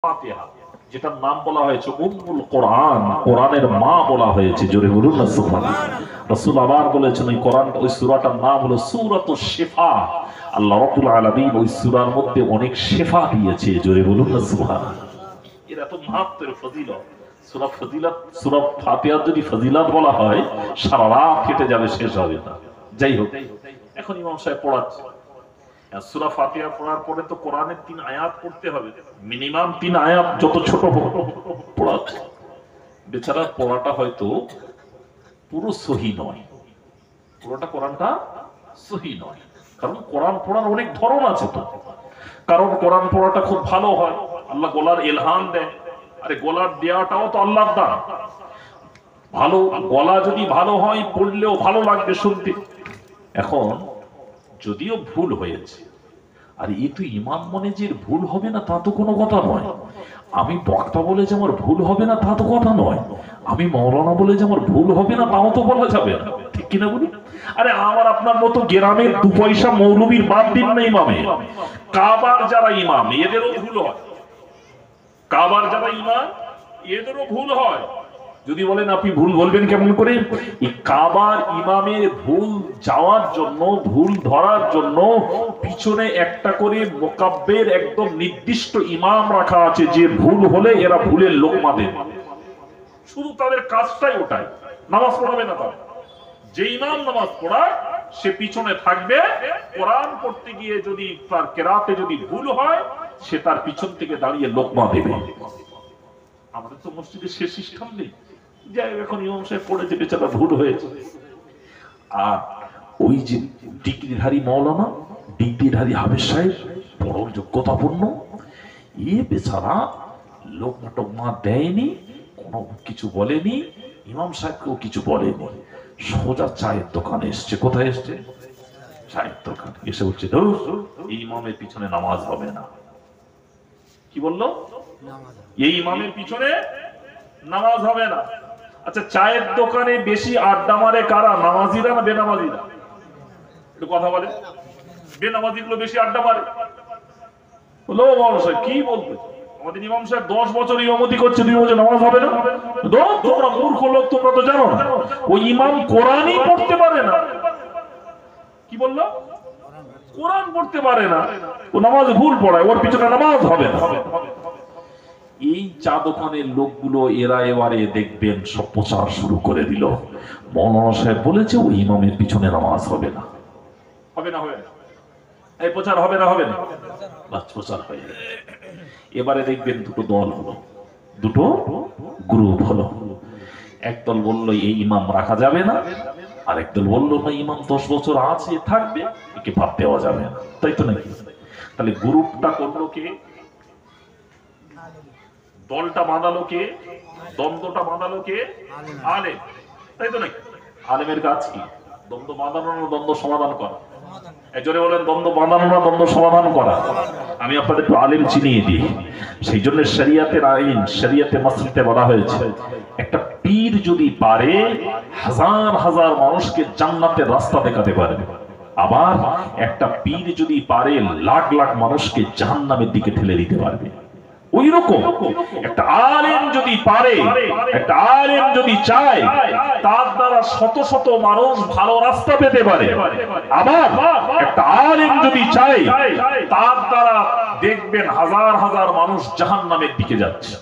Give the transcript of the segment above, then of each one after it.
ফাতিহা যেটার নাম বলা হয়েছে উম্মুল কোরআন, কোরআনের মা বলা হয়েছে। জোরে বলুন না সুবহানাল্লাহ। রাসূল আবার বলেছেন ওই কোরআন, ওই সূরাটার নাম হলো সূরাতুশ শিফা। আল্লাহ রাব্বুল আলামিন ওই সূরার মধ্যে অনেক শিফা দিয়েছে। জোরে বলুন না সুবহানাল্লাহ। এর এত মাহাত্ম্যের ফজিলত, সূরা ফজিলত, সূরা ফাতিহা যদি ফজিলত বলা হয় সারা রাত কেটে যাবে, শেষ হবে না। যাই হোক, এখন ইমাম সাহেব পড়াচ্ছে সূরা ফাতিহা পড়ার পরে তো কোরআনের 3 আয়াত পড়তে হবে, মিনিমাম 3 আয়াত, যত ছোট হোক পড়াচ্ছে। বেচারার পড়াটা হয়তো পুরো সহি নয়, পুরোটা কোরআনটা সহি নয়, কারণ কোরআন পড়ার অনেক ধরন আছে তো। কারণ কোরআন পড়াটা খুব ভালো হয়, আল্লাহ গলার ইলহাম দেয়। আরে গলার দেওয়াটাও তো আল্লাহর দান। ভালো গলা যদি ভালো হয়, পড়লেও ভালো লাগবে শুনতে। এখন যদিও ভুল হয়েছে, আর এই তো ইমাম মনে যে ভুল হবে না তা তো কোনো কথা নয়। আমি বক্তা বলে যে আমার ভুল হবে না তা তো কথা নয়। আমি মৌলানা বলে যে আমার ভুল হবে না তাও তো বলা যাবে না, ঠিক কিনা বলুন? আরে আমার আপনার মতো গ্রামের 2 পয়সা মৌলবীর বাদ দিন না ইমামে। কাবার যারা ইমাম এদেরও ভুল হয়, কাবার যারা ইমাম এদেরও ভুল হয়। যদি বলেন আপনি ভুল বলবেন কেমন করে? এই কাবার ইমামের ভুল যাওয়ার জন্য, ভুল ধরার জন্য পিছনে একটা করে মুকাব্বির একদম নির্দিষ্ট ইমাম রাখা আছে, যে ভুল হলে এরা ভুলের লোকমা দেবে। শুধু তাদের কাজটাই ওটাই, নামাজ পড়াবে না তারা। যে ইমাম নামাজ পড়ায় সে পিছনে থাকবে, কোরআন পড়তে গিয়ে যদি তার কেরাতে যদি ভুল হয় সে তার পিছন থেকে দাঁড়িয়ে লোকমা দেবে। আমাদের তো মসজিদে সে সিস্টেম নেই। যাই এখন ইমাম সাহেব পড়েছে, বেচারা ভুল হয়েছে। আর ওই যে ডিগ্রিধারী মৌলানা, ডিগ্রিধারী হাফেজ সাহেব, বড় যোগ্যতাপূর্ণ, এ বেচারা লোকমা টোকমা দেয়নি, কোনো কিছু বলেনি, ইমাম সাহেবকেও কিছু বলেনি। সোজা চায়ের দোকানে এসছে। কোথায় এসছে? চায়ের দোকানে এসে বলছে এই ইমামের পিছনে নামাজ হবে না। কি বললো? এই ইমামের পিছনে নামাজ হবে না। আচ্ছা, চায়ের দোকানে বেশি আড্ডা মারে কারা, নামাজিরা না বেনামাজিরা? একটু কথা বলে। বেনামাজি গুলো বেশি আড্ডা মারে। বলো মানুষ কি বলবে? আমাদের ইমাম সাহেব 10 বছর ইমামতি করছে, 2 বছর নামাজ হবে না? তোমরা মূর্খ লোক, তোমরা তো জানো না ওই ইমাম কোরআনই পড়তে পারে না। কি বললো? কোরআন পড়তে পারে না, ও নামাজ ভুল পড়ায়, ওর পিছনে নামাজ হবে না। এই চা দোকানের লোকগুলো এরা এবারে দেখবেন সব প্রচার শুরু করে দিল। মৌলানা সাহেব বলেছে ওই ইমামের পিছনে নামাজ হবে না। হবে না, হবে না, এই প্রচার হবে না, হবে না, বাস প্রচার হয়ে গেল। এবারে দেখবেন দুটো দল হলো, দুটো গ্রুপ হলো। একদল বললো এই ইমাম রাখা যাবে না, আর একদল বললো না ইমাম 10 বছর আছে, থাকবে, একে বাদ দেওয়া যাবে না। তাই তো নাকি? তাহলে গ্রুপটা করলো কে? দলটা বাঁধালো কে? দ্বন্দ্বটা বাঁধালো কে? আলেম। তাই তো নাকি? আলেমের কাজ কি? দ্বন্দ্ব বাঁধানো না দ্বন্দ্ব সমাধান করা? একজনে বলেন দ্বন্দ্ব বাঁধানো না দ্বন্দ্ব সমাধান করা। আমি আপনাদের একটু আলেম চিনিয়ে দিই। সেই জন্য শরিয়াতের আইন, শরিয়াতে মাসলিতে বলা হয়েছে একটা পীর যদি পারে হাজার হাজার মানুষকে জান্নাতের রাস্তা দেখাতে পারে, আবার একটা পীর যদি পারে লাখ লাখ মানুষকে জাহান্নামের দিকে ঠেলে দিতে পারবে। ওই রকম একটা আলেম যদি পারে, একটা আলেম যদি চায়, তার দ্বারা শত শত মানুষ ভালো রাস্তা পেতে পারে। আবার একটা আলেম যদি চায়, তার দ্বারা দেখবেন হাজার হাজার মানুষ জাহান্নামের দিকে যাচ্ছে।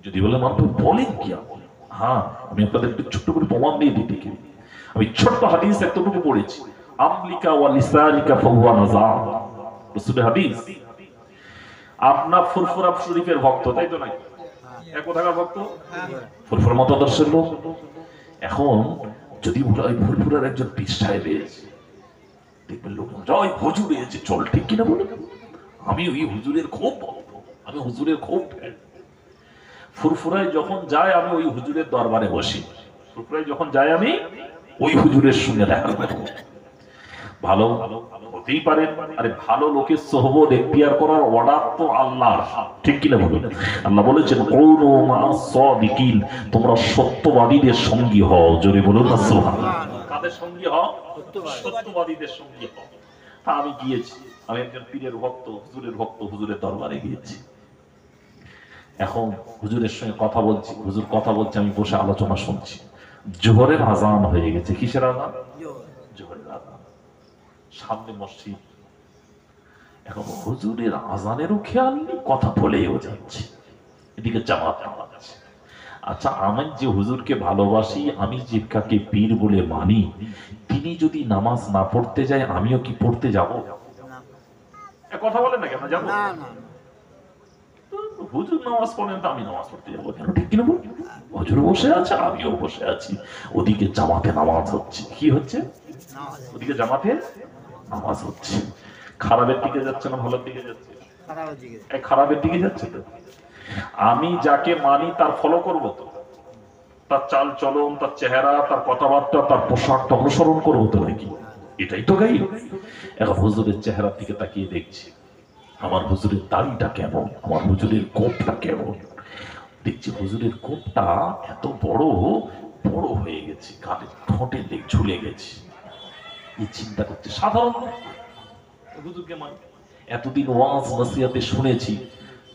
যদি বলে মাত্র বলেন কি? হ্যাঁ, আমি আপনাদের একটু ছোট্ট করে প্রমাণ দিয়ে দিতে। আমি ছোট্ট হাদিস এতটুকু পড়েছি, আমলিকা ওয়া লিসানিকা ফাহুয়া নাযা, রাসূলের হাদিস। আপনার ফুরফুরা শরীফের ভক্ত, তাই তো নাকি? এক কোথাকার ভক্ত? ফুরফুর মতাদর্শের লোক। এখন যদি বলে ওই ফুরফুরার একজন পীর সাহেব এসে, দেখবেন লোক জয় হুজুর এসে, চল, ঠিক কিনা বলে? আমি ওই হুজুরের খুব ভক্ত, আমি হুজুরের খুব ফ্যান। ফুরফুরায় যখন যায় আমি ওই হুজুরের দরবারে বসি, ফুরফুরায় যখন যায় আমি ওই হুজুরের সঙ্গে দেখা করি। ভালো হতেই পারে। আরে ভালো লোকের সোহবত এখতিয়ার করার অর্ডার তো আল্লাহর, ঠিক কিনা বলুন? আল্লাহ বলেছেন কুনু মা'আস সাদিকিন, তোমরা সত্যবাদীদের সঙ্গী হও। জোরে বলুন না সুবহানাল্লাহ। কাদের সঙ্গী হও? সত্যবাদীদের সঙ্গী হও। তা আমি গিয়েছি, আমি একজন পীরের ভক্ত, হুজুরের ভক্ত, হুজুরের দরবারে গিয়েছি। এখন হুজুরের সঙ্গে কথা বলছি, হুজুর কথা বলছে, আমি বসে আলোচনা শুনছি। জোহরের আজান হয়ে গেছে। কিসের আজান? জোহরের আজান। সামনে মসজিদ। এখন হুজুরের আজানেরও খেয়াল নেই, কথা বলেও যাচ্ছে, এদিকে জামাত নামাচ্ছে। আচ্ছা, আমি যে হুজুরকে ভালোবাসি, আমি যে কাকে পীর বলে মানি, তিনি যদি নামাজ না পড়তে যায়, আমিও কি পড়তে যাব? কথা বলেন না কেন? যাবো? হুজুর নামাজ পড়েন তো আমি নামাজ পড়তে যাবো কেন? ঠিক কিনা? হুজুর বসে আছে, আমিও বসে আছি। ওদিকে জামাতে নামাজ হচ্ছে। কি হচ্ছে? ওদিকে জামাতে নামাজ হচ্ছে। খারাপের দিকে যাচ্ছে না ভালোর দিকে যাচ্ছে? খারাপের দিকে যাচ্ছে। তো আমি যাকে মানি তার ফলো করব, তো তার চাল চলন, তার চেহারা, তার কথাবার্তা, তার পোশাকটা অনুসরণ করবো তো নাকি? এটাই তো গাই। এখন হুজুরের চেহারার দিকে তাকিয়ে দেখছি, আমার হুজুরের দাড়িটা কেমন, আমার হুজুরের কোপটা কেমন। দেখছি হুজুরের কোপটা এত বড় বড় হয়ে গেছে, কানে ঠোঁটে ঝুলে গেছে। এই চিন্তা করছে, সাধারণ হুজুরকে মানে এতদিন ওয়াজ নসিহতে শুনেছি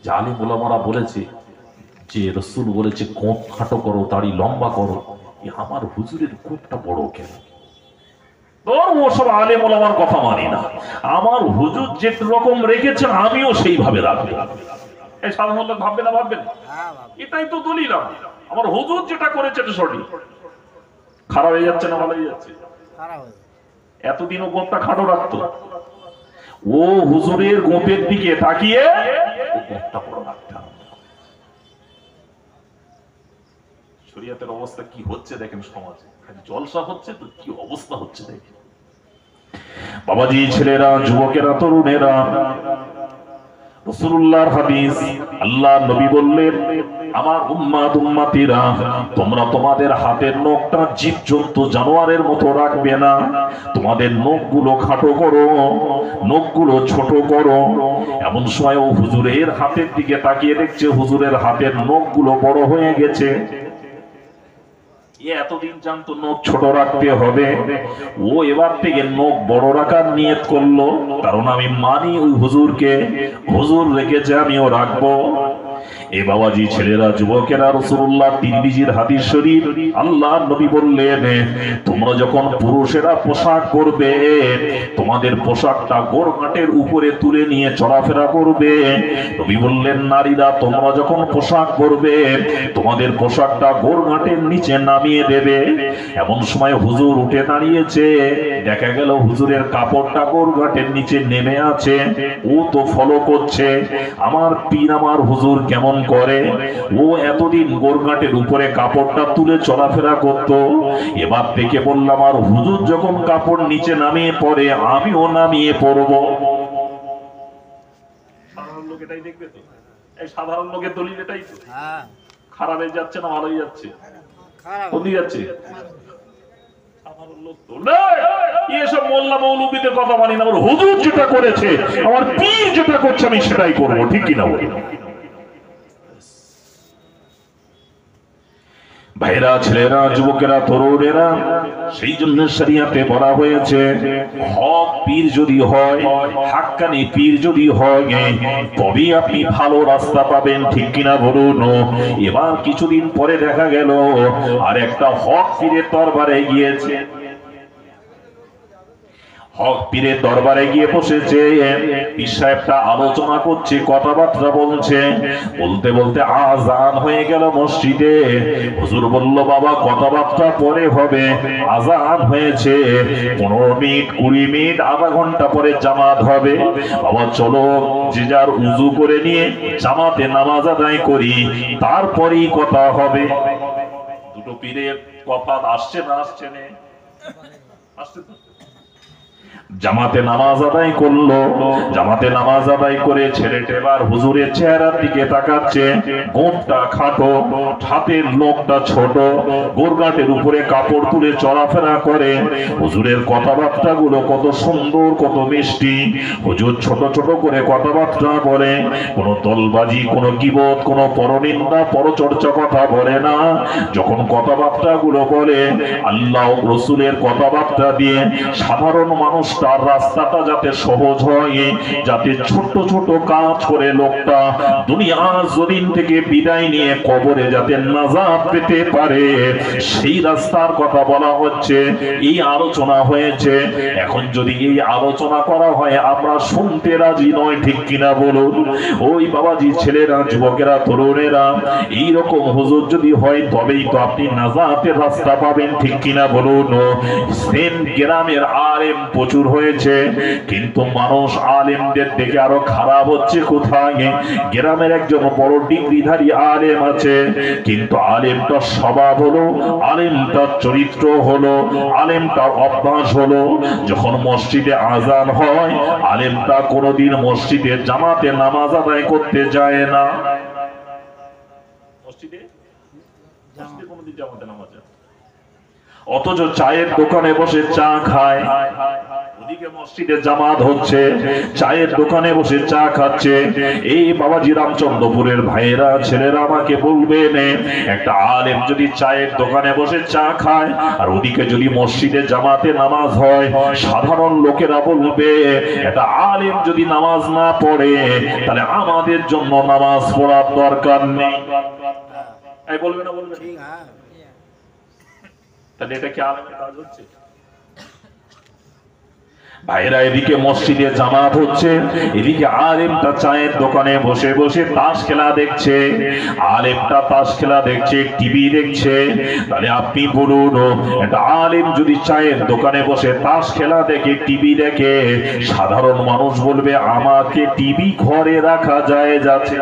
যে আলিম ওলামারা বলেছে যে রাসূল বলেছে কোপ খাটো করো, দাড়ি লম্বা করো। আমার হুজুরের কোপটা বড় কেন? ওসব আলেম ওলামার কথা মানি না। আমার হুজুর যে রকম রেখেছেন আমিও সেইভাবে রাখবো। এই সাধারণ লোক ভাববে না? ভাববেন? এটাই তো দলিল। আমার হুজুর যেটা করেছে এটা সঠিক। খারাপ হয়ে যাচ্ছে না ভালো হয়ে যাচ্ছে? এতদিনও গোপটা খাটো রাখতো, ও হুজুরের গোপের দিকে তাকিয়ে গোপটা বড় রাখতাম। শরীয়তের অবস্থা কি হচ্ছে দেখেন সমাজে, জলসা হচ্ছে তো কি অবস্থা হচ্ছে দেখেন। বাবাজি, ছেলেরা, যুবকেরা, তরুণেরা, রাসূলুল্লাহর হাদিস, আল্লাহর নবী বললেন, আমার উম্মাত উম্মতিরা, তোমরা তোমাদের হাতের নখটা জীবজন্তু জানোয়ারের মতো রাখবে না। তোমাদের নখগুলো খাটো করো, নখগুলো ছোট করো। এমন সময় ও হুজুরের হাতের দিকে তাকিয়ে দেখছে হুজুরের হাতের নখগুলো বড় হয়ে গেছে। এতদিন জানতো নখ ছোট রাখতে হবে, ও এবার থেকে নখ বড় রাখার নিয়ত করলো, কারণ আমি মানি ওই হুজুরকে, হুজুর রেখেছে আমিও রাখবো। এ বাবাজি, ছেলেরা, যুবকেরা, রাসূলুল্লাহ তিরমিজির হাদিস শরীফ, আল্লাহর নবী বললেন, তোমরা যখন পুরুষেরা পোশাক করবে, তোমাদের পোশাকটা গোরঘাটের উপরে তুলে নিয়ে চলাফেরা করবে। নবী বললেন, নারীরা তোমরা যখন পোশাক করবে, তোমাদের পোশাকটা গোরঘাটের নিচে নামিয়ে দেবে। এমন সময় হুজুর উঠে দাঁড়িয়েছে, দেখা গেল হুজুরের কাপড়টা গোরঘাটের নিচে নেমে আছে। ও তো ফলো করছে আমার পীর, আমার হুজুর কেমন করে। ও এতদিন গোরঘাটের উপরে কাপড়টা তুলে চলাফেরা করত, এবার থেকে বললাম আর হুজুর যখন কাপড় নিচে নামিয়ে পড়ে আমিও নামিয়ে পড়ব। সাধারণ লোক এটাই দেখবে তো? এই সাধারণ লোকের দলিল এটাই তো। খারাপ হয়ে যাচ্ছে না ভালো হয়ে যাচ্ছে? কোন দিকে যাচ্ছে? সাধারণ লোক তো এসব মোল্লা মৌলবীদের কথা মানি না। আমার হুজুর যেটা করেছে, আমার পীর যেটা করছে আমি সেটাই করবো। ঠিক কিনা বলি? ভাইরা, ছেলেরা, যুবকেরা, তরুণেরা, সেই জন্য শরিয়াতে বলা হয়েছে হক পীর যদি হয়, হাক্কানি পীর যদি হয়, তবে আপনি ভালো রাস্তা পাবেন। ঠিক কিনা বলুন? এবার কিছুদিন পরে দেখা গেল আর একটা হক পীরের দরবারে গিয়েছে। হক পীরের দরবারে গিয়ে বসেছে, পীর সাহেবটা আলোচনা করছে, কথাবার্তা বলছে। বলতে বলতে আজান হয়ে গেল মসজিদে। হুজুর বলল, বাবা কথাবার্তা পরে হবে, আজান হয়েছে, 15 মিনিট 20 মিনিট আধা ঘন্টা পরে জামাত হবে। বাবা চলো যে যার উযু করে নিয়ে জামাতে নামাজ আদায় করি, তারপরেই কথা হবে। দুটো পীরের কথা আসছে না আসছে না? আসছে তো। জামাতে নামাজ আদায় করলো। জামাতে নামাজ আদায় করে ছেলেটা এবার হুজুরের চেহারার দিকে তাকাচ্ছে। গোঁপটা খাটো, হাতের নখটা ছোট, গোরঘাটের উপরে কাপড় তুলে চলাফেরা করে। হুজুরের কথাবার্তা গুলো কত সুন্দর, কত মিষ্টি। হুজুর ছোট ছোট করে কথাবার্তা বলে, কোনো দলবাজি, কোনো গীবত, কোনো পরনিন্দা, পরচর্চা কথা বলে না। যখন কথাবার্তা গুলো বলে আল্লাহ রাসূলের কথাবার্তা দিয়ে সাধারণ মানুষ তার রাস্তাটা যাতে সহজ হয়, যাতে ছোট ছোট কাজ করে লোকটা দুনিয়ার জমিন থেকে বিদায় নিয়ে কবরে যাতে নাজাত পেতে পারে, সেই রাস্তার কথা বলা হচ্ছে। এই আলোচনা হয়েছে। এখন যদি এই আলোচনা করা হয় আমরা শুনতে রাজি নয়, ঠিক কিনা বলুন? ওই বাবাজি ছেলেরা, যুবকেরা, তরুণেরা, এইরকম হুজুর যদি হয় তবেই তো আপনি নাজাতের রাস্তা পাবেন, ঠিক কিনা বলুন? সেন গ্রামের আলেম প্রচুর হয়েছে, কিন্তু মানুষ আলেমদের দেখে আরো খারাপ হচ্ছে। কোথায়? গ্রামের একজন বড় ডিগ্রিধারী আলেম আছে, কিন্তু আলেমটার স্বভাব হলো, আলেমটার চরিত্র হলো, আলেমটার অভ্যাস হলো, যখন মসজিদে আজান হয় আলেমটা কোনোদিন মসজিদে জামাতে নামাজ আদায় করতে যায় না। মসজিদে কোনোদিন জামাতে নামাজ, অথচ চায়ের দোকানে বসে চা খায়। ওদিকে মসজিদে জামাত হচ্ছে, চায়ের দোকানে বসে চা খাচ্ছে। এই বাবাজি রামচন্দ্রপুরের ভাইয়েরা, ছেলেরা আমাকে বলবেন, একটা আলেম যদি চায়ের দোকানে বসে চা খায় আর ওদিকে যদি মসজিদে জামাতে নামাজ হয়, সাধারণ লোকেরা বলবে একটা আলেম যদি নামাজ না পড়ে তাহলে আমাদের জন্য নামাজ পড়ার দরকার নেই। এই বলবে না? বলবে। তাহলে এটা কি আলেমের কাজ হচ্ছে? ভাইরা, এদিকে মসজিদে জামাত হচ্ছে, এদিকে আলেমটা চায়ের দোকানে বসে বসে তাস খেলা দেখছে, আলেমটা তাস খেলা দেখছে, টিভি দেখছে। তাহলে আপনি বলুন, একটা আলেম যদি চায়ের দোকানে বসে তাস খেলা দেখে, টিভি দেখে, সাধারণ মানুষ বলবে আমাকে টিভি ঘরে রাখা যায় যাচ্ছে।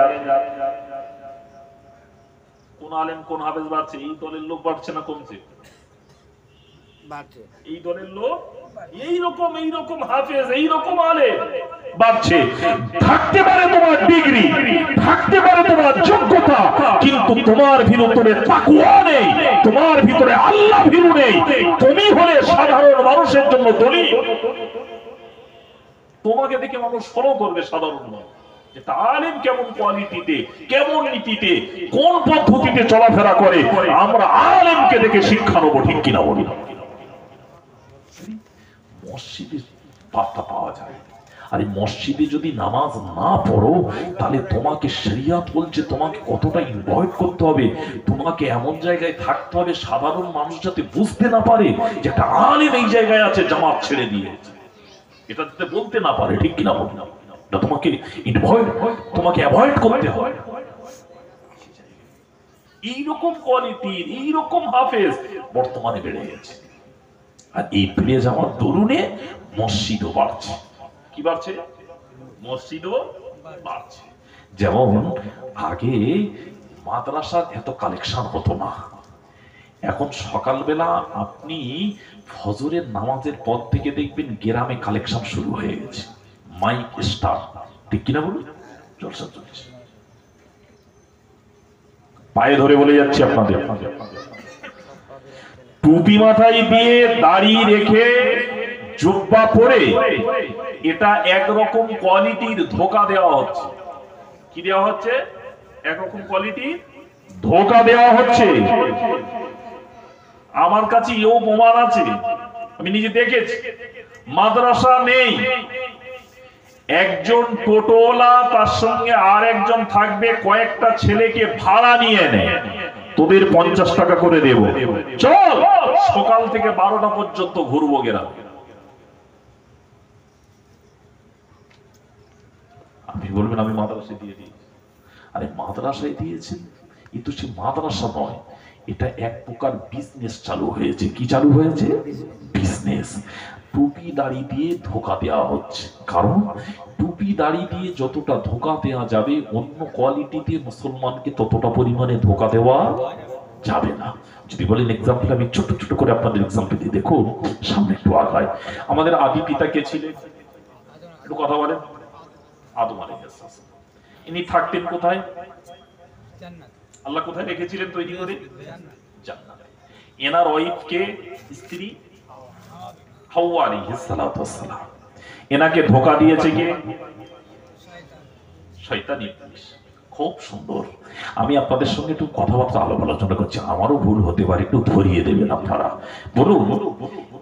কোন আলেম কোন হাফেজ বাড়ছে? এই দলের লোক বাড়ছে না কমছে? এই দলের লোক এইরকম হাফেজ, এইরকম আলেম বাড়ছে। থাকতে পারে তোমার ডিগ্রি, থাকতে পারে তোমার যোগ্যতা, কিন্তু তোমার ভিতরে তাকওয়া নেই, তোমার ভিতরে আল্লাহ ভীরু নেই। তুমি হলে সাধারণ মানুষের জন্য দলিল। তোমাকে দেখে মানুষ ফলো করবে সাধারণ মানুষ, এটা আলেম কেমন কোয়ালিটিতে, কেমন নীতিতে, কোন পদ্ধতিতে চলাফেরা করে। আমরা আলেমকে দেখে শিক্ষা নেবো, ঠিক কিনা বলি? মসজিদে বার্তা পাওয়া যায়। আর এই মসজিদে যদি নামাজ না পড়ো তাহলে তোমাকে শরিয়ত বলছে তোমাকে কতটা ইনভয়েট করতে হবে, তোমাকে এমন জায়গায় থাকতে হবে সাধারণ মানুষ যাতে বুঝতে না পারে যে একটা আলেম এই জায়গায় আছে, জামাত ছেড়ে দিয়েছে, এটা যাতে বলতে না পারে, ঠিক কিনা বলি? তোমাকে ইনভয়েট, তোমাকে অ্যাভয়েড করতে হয়। এইরকম কোয়ালিটির, এইরকম হাফেজ বর্তমানে বেড়ে গেছে। আর এই বেড়ে যাওয়ার দরুনে মসজিদও বাড়ছে। কি বাড়ছে? মসজিদও বাড়ছে। যেমন আগে মাদ্রাসার এত কালেকশন হতো না, এখন সকালবেলা আপনি ফজরের নামাজের পর থেকে দেখবেন গ্রামে কালেকশন শুরু হয়ে গেছে। মাইক স্টার, ঠিক কিনা বলুন? জলসা চলছে। পায়ে ধরে বলে যাচ্ছি আপনাদের, টুপি মাথায় দিয়ে দাড়ি রেখে জুব্বা পরে এটা একরকম কোয়ালিটির ধোকা দেওয়া হচ্ছে। কি দেওয়া হচ্ছে? একরকম কোয়ালিটির ধোকা দেওয়া হচ্ছে। আমার কাছে এও প্রমাণ আছে, আমি নিজে দেখেছি। মাদ্রাসা নেই, একজন টোটোওয়ালা তার সঙ্গে আর একজন থাকবে, কয়েকটা ছেলেকে ভাড়া নিয়ে নেয়, তোদের 50 টাকা করে দেব, চল সকাল থেকে 12টা পর্যন্ত ঘুরবো গেলাম। আপনি বলবেন আমি মাদ্রাসায় দিয়ে দিয়েছি। আরে মাদ্রাসায় দিয়েছেন, এ তো সে মাদ্রাসা নয়, এটা এক প্রকার বিজনেস চালু হয়েছে। কি চালু হয়েছে? বিজনেস। টুপি দাড়ি দিয়ে ধোকা দেওয়া হচ্ছে, কারণ টুপি দাড়ি দিয়ে যতটা ধোকা দেওয়া যাবে অন্য কোয়ালিটিতে মুসলমানকে ততটা পরিমাণে ধোকা দেওয়া যাবে না। যদি বলেন এক্সাম্পল, আমি ছোট ছোট করে আপনাদের এক্সাম্পল দিয়ে দেখুন, সামনে একটু আগায়। আমাদের আদি পিতা কে ছিলেন? একটু কথা বলেন। আদম আলাইহিস সালাম। ইনি থাকতেন কোথায়? আল্লাহ কোথায় রেখেছিলেন তৈরি করে? জান্নাতে। এনার ওয়াইফ কে? স্ত্রী হাওয়া আলাইহিস সালাম। এনাকে ধোকা দিয়েছে কে? শয়তান ইবলিস। খুব সুন্দর। আমি আপনাদের সঙ্গে একটু কথাবার্তা আলোচনা করছি, আমারও ভুল হতে পারে, একটু ধরিয়ে দেবেন আপনারা। বলুন,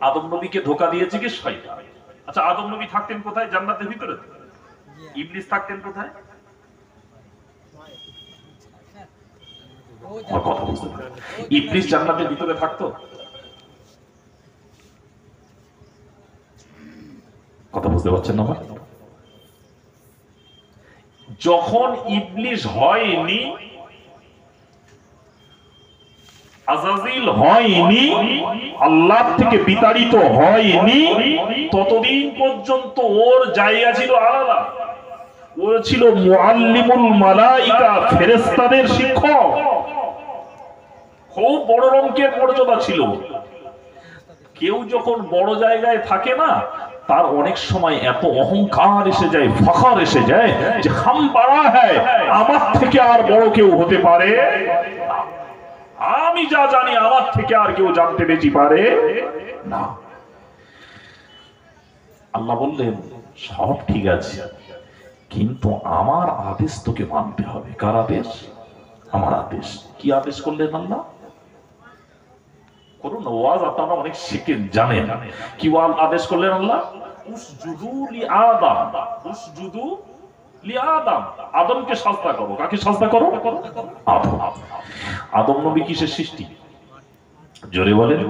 আদম নবীকে ধোকা দিয়েছে কে? শয়তান। আচ্ছা, আদম নবী থাকতেন কোথায়? জান্নাতের ভিতরে। ইবলিস থাকতেন কোথায়? কথা বুঝতে পারেন? ইবলিস জান্নাতের ভিতরে থাকতো? কথা বুঝতে পারছেন না? যখন ইবলিস হয়নি, আজাজিল হয়নি, আল্লাহ থেকে বিতাড়িত হয়নি, ততদিন পর্যন্ত ওর জায়গা ছিল আলাদা। ও ছিল মুআল্লিমুল মালাইকা, ফেরেশতাদের শিক্ষক। খুব বড় রঙের মর্যাদা ছিল। কেউ যখন বড় জায়গায় থাকে না, তার অনেক সময় এত অহংকার এসে যায়, ফখর এসে যায় যে হাম বড়া হ্যায়, আমার থেকে আর বড় কেউ হতে পারে না, আমি যা জানি আমার থেকে আর কেউ জানতে বেশি পারে না। আল্লাহ বললেন সব ঠিক আছে, কিন্তু আমার আদেশ তোকে মানতে হবে। কার আদেশ? আমার আদেশ। কি আদেশ করলেন আল্লাহ? করুন ওয়াজ আপনারা অনেক শিখেন, জানেন। কি আদেশ করলেন আল্লাহ? উসজুদু লি আদম, উসজুদু লি আদম, আদমকে সাজদা করো। কাকে সাজদা করো? আদম। আদম নবী কিসের সৃষ্টি? জোরে বলেন।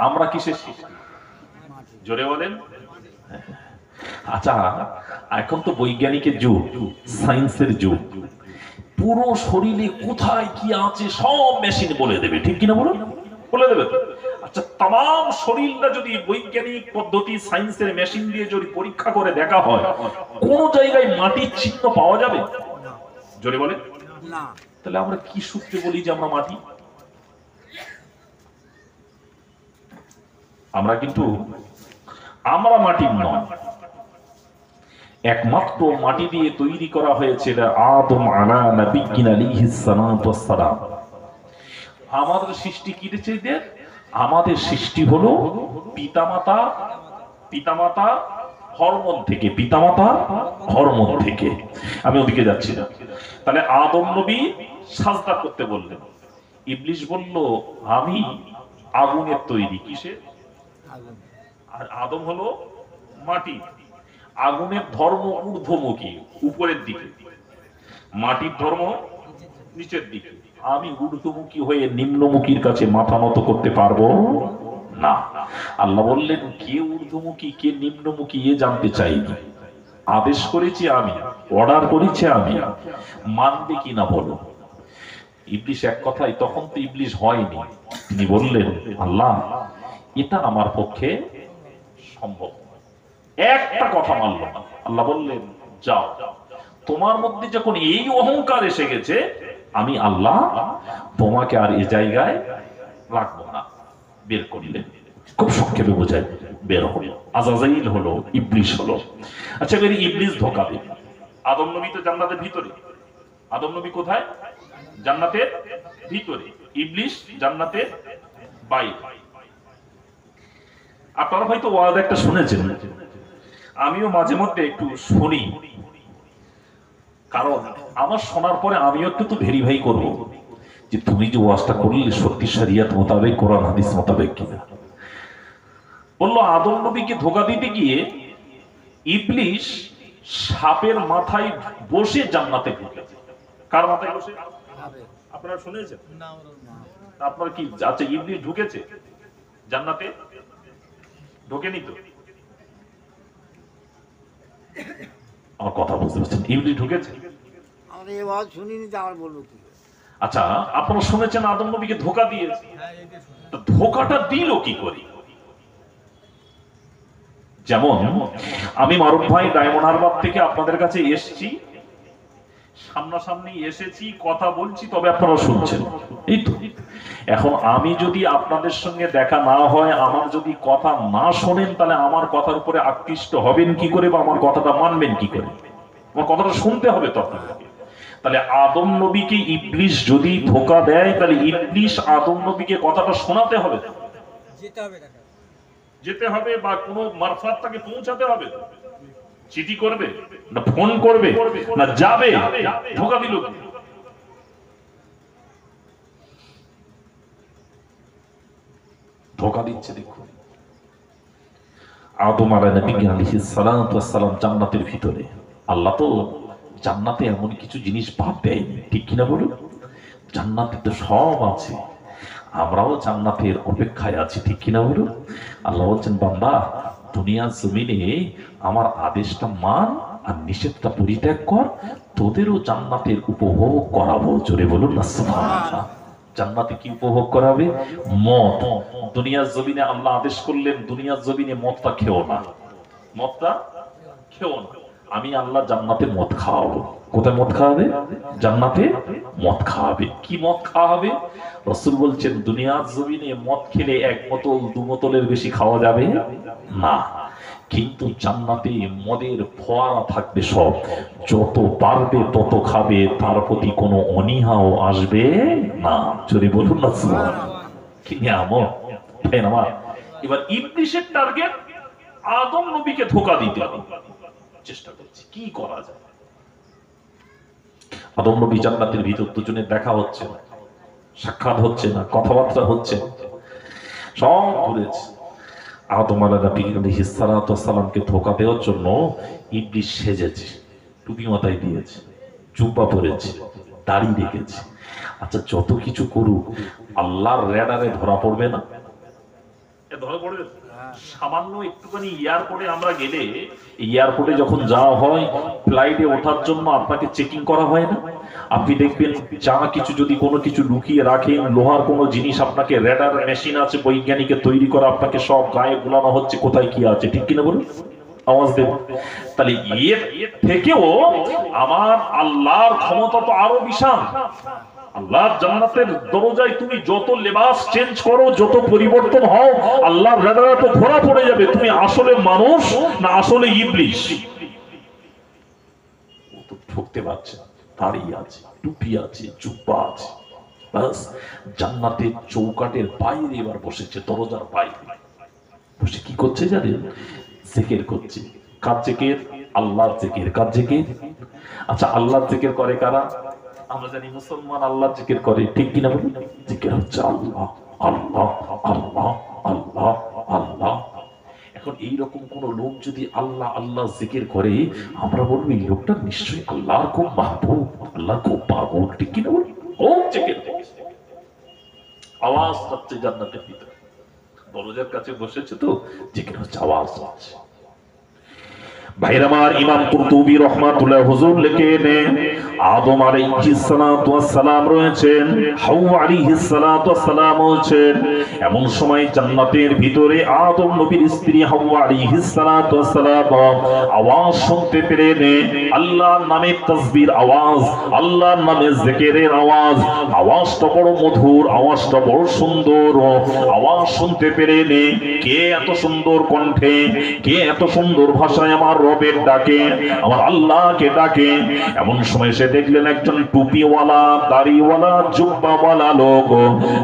আমরা কিসের সৃষ্টি? জোরে বলেন। আচ্ছা, এখন তো বৈজ্ঞানিকের যুগ, সায়েন্সের যুগ। পুরো শরীরে কোথায় কি আছে সব মেশিন বলে দেবে, ঠিক কিনা বলুন? বলে দেবে। আচ্ছা, তাম শরীরটা যদি বৈজ্ঞানিক পদ্ধতি, সায়েন্সের মেশিন দিয়ে যদি পরীক্ষা করে দেখা হয়, কোন জায়গায় মাটির চিহ্ন পাওয়া যাবে? জোরে বলে না। তাহলে আমরা কি সূত্রে বলি যে আমরা মাটি? আমরা কিন্তু আমরা মাটি নয়, একমাত্র মাটি দিয়ে তৈরি করা হয়েছে আদম আলা নবিয়্যিনা আলাইহিস সালাতু ওয়াস সালাম। আমাদের সৃষ্টি কি দিয়েছে? আমাদের সৃষ্টি হলো পিতামাতা হরমোন থেকে, পিতামাতা হরমোন থেকে। আমি ওদিকে যাচ্ছি না। তাহলে আদম নবী সাজদা করতে বললেন। ইবলিস বলল আমি আগুনের তৈরি। কিসে? আর আদম হলো মাটি। আগুনের ধর্ম ঊর্ধ্বমুখী, উপরের দিকে। মাটির ধর্ম নিচের দিকে। আমি ঊর্ধ্বমুখী হয়ে নিম্নমুখীর কাছে মাথা নত করতে পারবো না। আল্লাহ বললেন কে ঊর্ধ্বমুখী কে নিম্নমুখী এ জানতে চাইনি, আদেশ করেছি আমি, অর্ডার করেছি আমি, মানবে কিনা বলো। ইবলিস এক কথায়, তখন তো ইবলিস হয়নি, তিনি বললেন আল্লাহ এটা আমার পক্ষে সম্ভব। একটা কথা মানল না। আল্লাহ বললেন যাও, তোমার মধ্যে যখন এই অহংকার এসে গেছে, আমি আল্লাহ তোমাকে আর এই জায়গায় রাখবো না। বের করলেন। খুব সংক্ষেপে বোঝায়, বের হলো। আজাজাইল হলো, ইবলিস হলো। আচ্ছা, বের ইবলিস ধোঁকা দেবে। আদম নবী তো জান্নাতের ভিতরে। আদম নবী কোথায়? জান্নাতের ভিতরে। ইবলিস জান্নাতের বাইরে। আপনারা হয়তো ওয়াজ একটা শুনেছেন, আমিও মাঝে মধ্যে একটু শুনি, কারণ আমার শোনার পরে আমিও একটু তো ভেরিফাই করব যে তুমি যে ওয়াজটা করলে সত্যি শরিয়ত মোতাবেক, কোরআন হাদিস মোতাবেক কিনা। বললো আদম নবীকে ধোঁকা দিতে গিয়ে ইবলিস সাপের মাথায় বসে জান্নাতে ঢুকেছে। কার মাথায় বসে? আপনারা শুনেছেন? আপনার কি আচ্ছা, ইবলিস ঢুকেছে জান্নাতে? ঢোকেনি তো? আমার কথা বুঝতে পারছেন? ইবলিস ঢুকেছে? আমরা এই ওয়াজ শুনিনি, যে আমার বলবো কি। আচ্ছা, আপনারা শুনেছেন আদম নবীকে ধোঁকা দিয়েছে। ধোঁকাটা দিল কি করে? যেমন আমি মারুফ ভাই ডায়মন্ড হারবার থেকে আপনাদের কাছে এসেছি, সামনাসামনি এসেছি, কথা বলছি, তবে আপনারা শুনছেন। এই তো। এখন আমি যদি আপনাদের সঙ্গে দেখা না হয়, আমার যদি কথা না শোনেন, তাহলে আমার কথার উপরে আকৃষ্ট হবেন কি করে, বা আমার কথাটা মানবেন কি করে? আমার কথাটা শুনতে হবে তো আপনাদেরকে। তাহলে আদম নবীকে ইবলিস যদি ধোঁকা দেয়, তাহলে ইবলিস আদম নবীকে কথাটা শোনাতে হবে, যেতে হবে, বা কোনো মারফত তাকে পৌঁছাতে হবে। চিঠি করবে না ফোন করবে না যাবে? ধোঁকা দিল কি? ধোঁকা দিচ্ছে। দেখুন, আদম আলাইহিস সালাম জান্নাতের ভিতরে। আল্লাহ তো জান্নাতে এমন কিছু জিনিস বাদ দেয়নি, ঠিক কিনা বলুন? জান্নাতে তো সব আছে, আমরাও জান্নাতের অপেক্ষায় আছি, ঠিক কিনা বলুন? আল্লাহ বলছেন, বান্দা দুনিয়ার জমিনে আমার আদেশটা মান আর নিষেধটা পরিত্যাগ কর, তোদেরও জান্নাতের উপভোগ করাবো। জোরে বলুন না সুবহানাল্লাহ। জান্নাতে কি উপভোগ করাবে? মদ। দুনিয়ার জমিনে আল্লাহ আদেশ করলেন, দুনিয়ার জমিনে মদটা খেও না, মদটা খেও না। আমি আল্লাহ জান্নাতে মদ খাওয়াবো। কোথায় মদ খাওয়াবে? জান্নাতে মদ খাওয়াবে। কি মদ খাওয়াবে? রাসূল বলছেন, দুনিয়ার জমিনে মদ খেলে এক বোতল দু বোতলের বেশি খাওয়া যাবে না, কিন্তু জান্নাতে মদের ফোয়ারা থাকবে সব, যত পারবে তত খাবে, তার প্রতি কোনো অনীহাও আসবে না। যদি বলুন না সুবহানাল্লাহ। কি নিয়ামত, তাই না? এবার ইবলিসের টার্গেট আদম নবীকে ধোঁকা দিতে হবে, চেষ্টা করছে কি করা যায়। আদম নবী জান্নাতের ভিতর, দুজনের দেখা হচ্ছে না, সাক্ষাৎ হচ্ছে না, কথাবার্তা হচ্ছে না, সব ঘুরেছে। আদম আলাইহিস সালামকে ধোঁকা দেওয়ার জন্য ইবলিস সেজেছে, টুপি মাথায় দিয়েছে, জুব্বা পরেছে, দাড়ি রেখেছে। আচ্ছা, যত কিছু করুক আল্লাহর রেডারে ধরা পড়বে না? ধরা পড়বে। সামান্য একটুখানি এয়ারপোর্টে আমরা গেলে, এয়ারপোর্টে যখন যাওয়া হয়, ফ্লাইটে ওঠার জন্য আপনাকে চেকিং করা হয় না? আপনি দেখবেন যা কিছু, যদি কোনো কিছু লুকিয়ে রাখেন, লোহার কোনো জিনিস, আপনাকে রেডার মেশিন আছে বৈজ্ঞানিকের তৈরি করা, আপনাকে সব গায়ে গুলানো হচ্ছে কোথায় কি আছে, ঠিক কিনা বলুন? আওয়াজ দেব। তাহলে এর থেকেও আমার আল্লাহর ক্ষমতা তো আরো বিশাল। আল্লাহর জান্নাতের দরজায় তুমি যত লেবাস চেঞ্জ করো, যত পরিবর্তন হও, আল্লাহর রাডারে তো ধরা পড়ে যাবে তুমি আসলে মানুষ না আসলে ইবলিস। ও তো ঠকতে পারছে না, দাড়ি আছে, টুপি আছে, জুব্বা আছে, বাস জান্নাতের চৌকাটের বাইরে এবার বসেছে, দরজার বাইরে বসে কি করছে জানেন? জিকির করছে। কার জিকির? আল্লাহর জিকির। কার জিকির? আচ্ছা, আল্লাহর জিকির করে কারা? আমরা জানি মুসলমান আল্লাহর জিকির করে, ঠিক কিনা বলুন? জিকির হচ্ছে আল্লাহ আল্লাহ আল্লাহ আল্লাহ আল্লাহ। এখন এইরকম কোন লোক যদি আল্লাহ আল্লাহ জিকির করে, আমরা বলবো এই লোকটা নিশ্চয়ই আল্লাহর খুব মাহবুব, আল্লাহর খুব পাগল, ঠিক কিনা বলুন? ও জিকির আওয়াজ হচ্ছে জান্নাতের ভিতরে, দরজার কাছে বসেছে তো জিকির হচ্ছে, আওয়াজ হচ্ছে। ভাইরা আমার, ইমাম কুরতুবী রাহমাতুল্লাহ হুজুর লিখেন, আদম আলাইহিস সালাতু ওয়াস সালাম রয়েছেন, হাওয়া আলাইহিস সালাতু ওয়াস সালাম রয়েছেন। এমন সময় জান্নাতের ভিতরে আদম নবীর স্ত্রী হাওয়া আলাইহিস সালাতু ওয়াস সালাম আওয়াজ শুনতে পেলেন, আল্লাহর নামে তাসবির আওয়াজ, আল্লাহর নামে জিকিরের আওয়াজ। আওয়াজটা বড় মধুর, আওয়াজটা বড় সুন্দর। আওয়াজ শুনতে পেলেন, কে এত সুন্দর কণ্ঠে, কে এত সুন্দর ভাষায় আমার রবের ডাকে, আমার আল্লাহকে ডাকে। এমন সময় সে দেখলেন একজন টুপিওয়ালা, দাড়িওয়ালা, জুব্বাওয়ালা লোক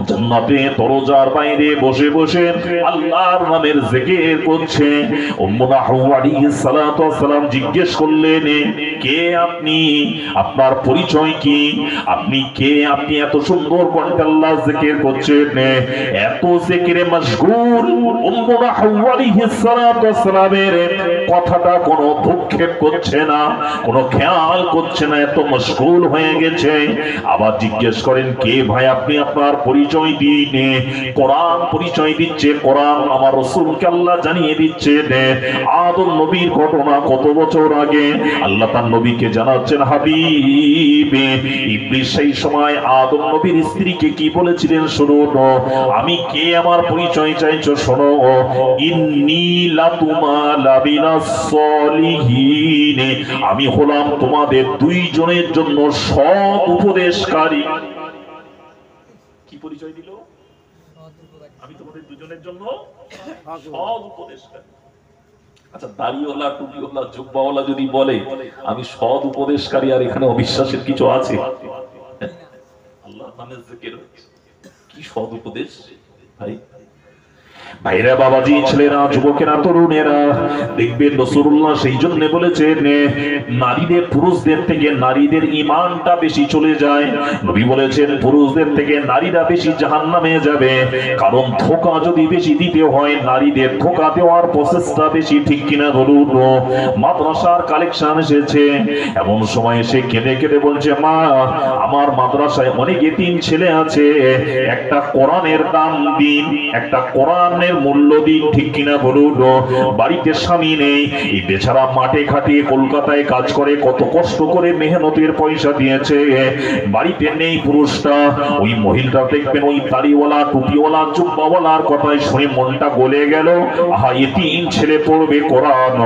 জান্নাতে দরজার বাইরে বসে বসে আল্লাহর নামের জিকির করছে। উম্মুনা হাওয়া আলাইহিস সালাতু ওয়াস সালাম জিজ্ঞেস করলেন, কে আপনি? আপনার পরিচয় কি? আপনি কে? আপনি এত সুন্দর কণ্ঠে আল্লাহর জিকির করছেন, এত জিকিরে মশগুল। উম্মুনা হাওয়া আলাইহিস সালাতু ওয়াস সালামের কথাটা কোনো ভ্রুক্ষেপ করছে না, কোনো খেয়াল করছে না, এত মশগুল হয়ে গেছে। আবার জিজ্ঞেস করেন, কে ভাই আপনি? আপনার পরিচয় দিন। কোরআন পরিচয় দিচ্ছে, কোরআন আমার রাসূলকে আল্লাহ জানিয়ে দিচ্ছে আদম নবীর ঘটনা কত বছর আগে। আল্লাহ তার নবীকে জানাচ্ছেন, হাবিব, ইবলিস সেই সময় আদম নবীর স্ত্রীকে কি বলেছিলেন শুনুন, আমি কে, আমার পরিচয় চাইছো শোনো, ইন্নী লাতুমা লাবিনাস সলিহিন, আমি হলাম তোমাদের দুইজনের জন্য সৎ উপদেশকারী। কি পরিচয় দিল? আমি তোমাদের দুজনের জন্য সৎ উপদেশকারী। আচ্ছা, দাড়িওয়ালা, টুপিওয়ালা, জুব্বাওয়ালা যদি বলে আমি সৎ উপদেশকারী, আর এখানে অবিশ্বাসের কিছু আছে? আল্লাহর নামে জিকির হচ্ছে, কি সৎ উপদেশ ভাই? ভাইরা, বাবাজি, ছেলেরা, যুবকেরা, তরুণেরা, দেখবেন রাসূলুল্লাহ সেই জন্য বলেছেন নারীদের পুরুষদের থেকে নারীদের ঈমানটা বেশি চলে যায়। নবী বলেছেন পুরুষদের থেকে নারীরা বেশি জাহান্নামে যাবে, কারণ ধোঁকা যদি বেশি দিতে হয় নারীদের ধোঁকা দেওয়ার প্রসেসটা বেশি, ঠিক কিনা বলুন? মাদ্রাসার কালেকশন এসেছে, এমন সময় সে কেঁদে কেঁদে বলছে, মা আমার মাদ্রাসায় অনেক এতিম ছেলে আছে, একটা কোরআনের দাম দিন, একটা কোরআনের মূল্য দিন, ঠিক কিনা বলুন? বাড়িতে স্বামী নেই, এই বেচারা মাঠে খাটিয়ে কলকাতায় কাজ করে, কত কষ্ট করে মেহনতের পয়সা দিয়েছে, বাড়িতে নেই পুরুষটা। ওই মহিলাটা দেখবেন ওই দাড়িওয়ালা, টুপিওয়ালা, জুব্বাওয়ালার কথায় শুনে মনটা গলে গেল, আহা এতিম ছেলে পড়বে কোরআন,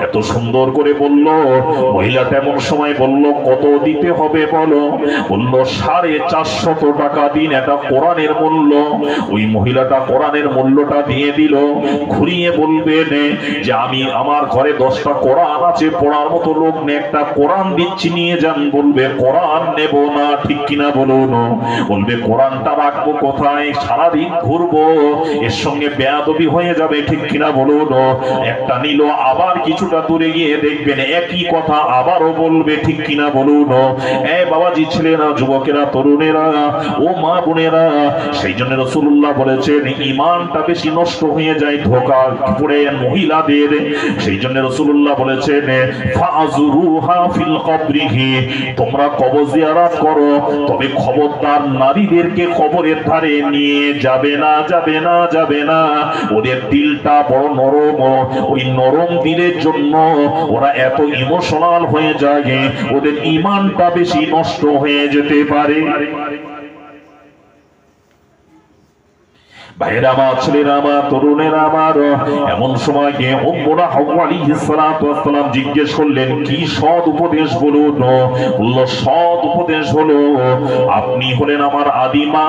এত সুন্দর করে বলল। মহিলাটা এমন সময় বলল, কত দিতে হবে বলো? বলল 450 টাকা দিন, এটা কোরআনের মূল্য। ওই মহিলাটা কোরআনের মূল্যটা দিয়ে দিল। ঘুরিয়ে বলবেন যে আমি আমার ঘরে 10টা কোরআন আছে, পড়ার মতো লোক নেই, একটা কোরআন দিচ্ছি নিয়ে যান। বলবে কোরআন নেব না, ঠিক কিনা বলুন? বলবে কোরআনটা রাখবো কোথায়, সারাদিন ঘুরবো, এর সঙ্গে বেয়াদবি হয়ে যাবে, ঠিক কিনা বলুন? একটা নিল, আবার কিছুটা দূরে গিয়ে দেখবেন একই কথা আবারও বলবে, ঠিক কিনা বলুন? বাবাজি, ছেলেরা, যুবকেরা, তরুণেরা, ও মা বোনেরা, সেই জন্য রাসূলুল্লাহ বলেছেন ঈমানটা বেশি নষ্ট হয়ে যায় ধোঁকা পড়ে মহিলাদের। সেই জন্য রাসূলুল্লাহ বলেছেন ফাযুরুহা ফিল কবরিহি, তোমরা কবর জিয়ারত করো, তবে খবরদার নারীদেরকে কবরের ধারে নিয়ে যাবে না, যাবে না, যাবে না। ওদের দিলটা বড় নরম, ওই নরম দিলের জন্য ওরা এত ইমোশনাল হয়ে যায়, ওদের ঈমানটা বেশি নষ্ট হয়ে যেতে পারে। ভাইরা আমার, ছেলেরা আমার, তরুণেরা আমার, এমন সময় গিয়ে উম্মুনা হাওয়া আলাইহিস সালাতু ওয়াস সালাম জিজ্ঞেস করলেন, কি সৎ উপদেশ বলুন? বলল, সৎ উপদেশ হলো আপনি হলেন আমার আদি মা,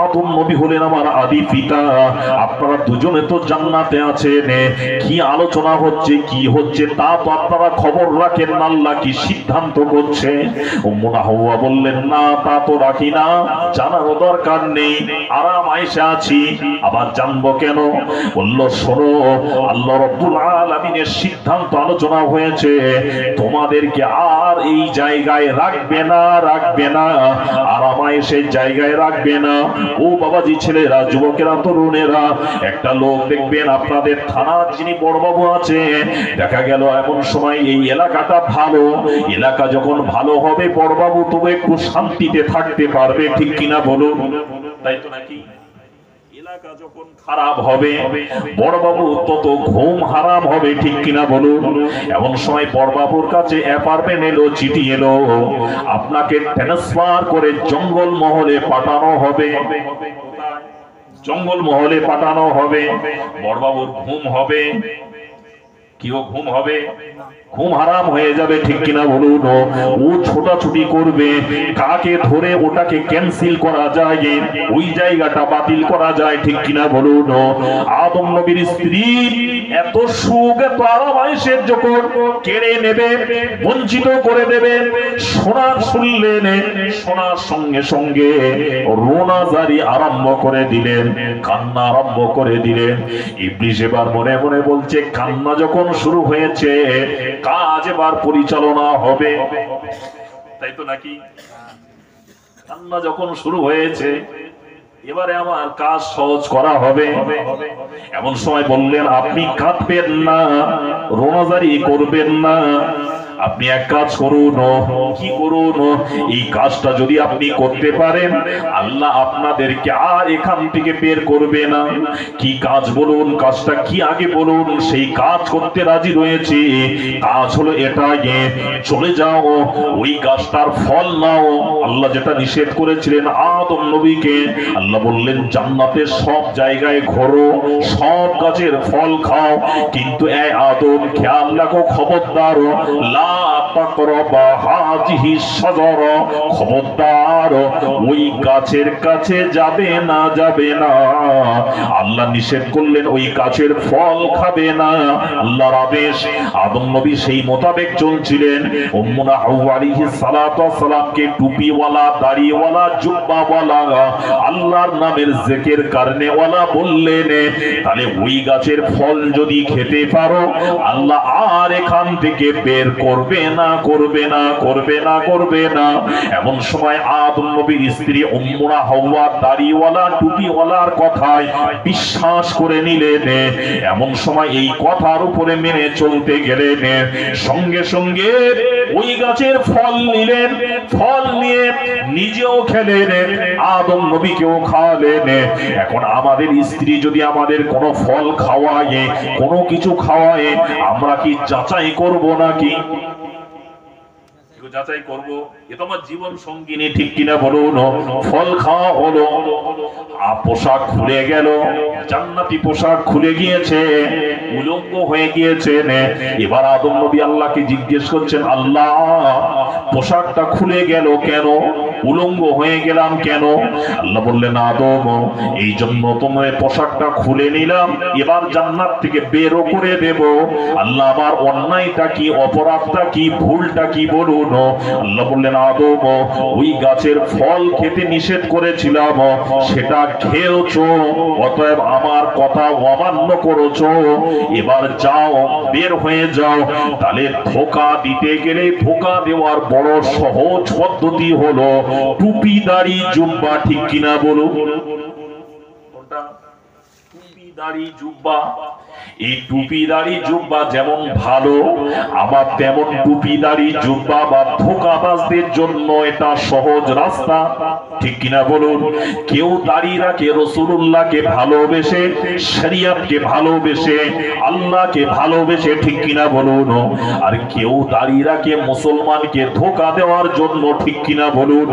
আদম নবী হলেন আমার আদি পিতা, আপনারা দুজনে তো জান্নাতে আছেন, কি আলোচনা হচ্ছে, কি হচ্ছে তা তো আপনারা খবর রাখেন না, আল্লাহ কি সিদ্ধান্ত করছে? উম্মুনা হাওয়া বললেন, না তা তো রাখি না, জানার দরকার নেই, আরাম আয়েশে আছি, আবার জানবো কেন? বলল, শোনো, আল্লাহ রাব্বুল আলামিনের সিদ্ধান্ত আলোচনা হয়েছে, তোমাদেরকে আর এই জায়গায় রাখবে না, রাখবে না, আরাম আয়েশের জায়গায় রাখবে না। ও বাবাজি, ছেলেরা, যুবকেরা, তরুণেরা, একটা লোক দেখবেন আপনাদের থানার যিনি বড়বাবু আছে, দেখা গেল এমন সময় এই এলাকাটা ভালো, এলাকা যখন ভালো হবে বড়বাবু তবে একটু শান্তিতে থাকতে পারবে, ঠিক কিনা বলুন? তাই তো নাকি? এলাকা যখন খারাপ হবে বড়বাবু তত ঘুম হারাম হবে, ঠিক কিনা বলুন? এমন সময় বড়বাবুর কাছে অ্যাপার্টমেন্ট এলো, চিঠি এলো, আপনাকে ট্রান্সফার করে জঙ্গল মহলে পাঠানো হবে, জঙ্গল মহলে পাঠানো হবে। বড়বাবুর ঘুম হবে, কিও ঘুম হবে, ঘুম হারাম হয়ে যাবে, ঠিক কিনা বলুন? ও ছোটাছুটি করবে, কাকে ধরে ওটাকে ক্যান্সেল করা যায়, ওই জায়গাটা বাতিল করা যায়, ঠিক কিনা বলুন? আদম নবীর স্ত্রী এত সুখ, এত আরাম আয়েশের যখন কেড়ে নেবে, বঞ্চিত করে দেবে, শোনার শুনলেন, শোনার সঙ্গে সঙ্গে রোনা জারি আরম্ভ করে দিলেন, কান্না আরম্ভ করে দিলেন। ইবলিস এবার মনে মনে বলছে, কান্না যখন শুরু হয়েছে, কাজ এবার পরিচালনা হবে, তাই তো নাকি? কান্না যখন শুরু হয়েছে, এবারে আমার কাজ সহজ করা হবে। এমন সময় বললেন, আপনি কাঁদবেন না, রোনাজারি করবেন না, আপনি এক কাজ করুন। কি করুন? এই কাজটা যদি আপনি করতে পারেন, আল্লাহ আপনাদেরকে আর এখান থেকে বের করবে না। কি কাজ বলুন? কাজটা কি আগে বলুন, সেই কাজ করতে রাজি রয়েছে। কাজ হলো এটা, চলে যাও, ওই গাছটার ফল নাও। আল্লাহ যেটা নিষেধ করেছিলেন আদম নবীকে, আল্লাহ বললেন জান্নাতের সব জায়গায় ঘোরো, সব গাছের ফল খাও, কিন্তু এই আদম খেয়াল রাখো, খবরদার লা লা তাকরাবা হাযিহি শাজারা, খবরদার ওই গাছের কাছে যাবে না, যাবে না। আল্লাহ নিষেধ করলেন ওই গাছের ফল খাবে না, আল্লাহর আদেশ। আদম নবী সেই মোতাবেক চলছিলেন। উম্মুনা হাওয়া আলাইহিস সালাতু ওয়াস সালামকে টুপিওয়ালা, দাড়িওয়ালা, জুব্বাওয়ালা, আল্লাহর নামের জিকির করনেওয়ালা বললেন, তাহলে ওই গাছের ফল যদি খেতে পারো আল্লাহ আর এখান থেকে বের করবে না, করবে না, করবে না, করবে না। এমন সময় আদম নবীর স্ত্রী উম্মুনা হাওয়া দাড়িওয়ালা, টুপিওয়ালার কথায় বিশ্বাস করে নিলেন। এমন সময় এই কথার উপরে মেনে চলতে গেলেন। সঙ্গে সঙ্গে ওই গাছের ফল নিলেন, ফল নিয়ে নিজেও খেলেন, আদম নবীকেও খাওয়ালেন। এখন আমাদের স্ত্রী যদি আমাদের কোনো ফল খাওয়ায়, কোনো কিছু খাওয়ায়, আমরা কি যাচাই করব নাকি? যাচাই করব? এ তো আমার জীবন সঙ্গিনী, ঠিক কিনা বলুন? ফল খাওয়া হলো, পোশাক খুলে গেল, জান্নাতি পোশাক খুলে গিয়েছে, উলঙ্গ হয়ে গিয়েছে। এবার আদম নবী আল্লাহকে জিজ্ঞেস করছেন, আল্লাহ পোশাকটা খুলে গেল কেন, উলঙ্গ হয়ে গেলাম কেন? আল্লাহ বললেন, আদম এই জন্য তোমার পোশাকটা খুলে নিলাম, এবার জান্নাত থেকে বেরও করে দেব। আল্লাহ আমার অন্যায়টা কি, অপরাধটা কি, ভুলটা কি বলুন? আল্লাহ বললেন, আদম ওই গাছের ফল খেতে নিষেধ করেছিলাম, সেটা খেয়েছো, অতএব আমার কথা অমান্য করেছো, এবার যাও, বের হয়ে যাও। তাহলে ধোঁকা দিতে গেলে ধোঁকা দেওয়ার বড় সহজ পদ্ধতি হলো টুপি, দাড়ি, জুব্বা, ঠিক কিনা বলুন? টুপি, দাড়ি, জুব্বা। এই টুপি, দাড়ি, জুব্বা যেমন ভালো, আবার তেমন টুপি, দাড়ি, জুব্বা বা ধোঁকাবাজদের জন্য এটা সহজ রাস্তা, ঠিক কিনা বলুন? কেউ দাড়ি রাখে রাসূলুল্লাহকে ভালোবেসে, শরীয়তকে ভালোবেসে, আল্লাহকে ভালোবেসে, ঠিক কিনা বলুন? আর কেউ দাড়ি রাখে মুসলমানকে ধোঁকা দেওয়ার জন্য, ঠিক কিনা বলুন?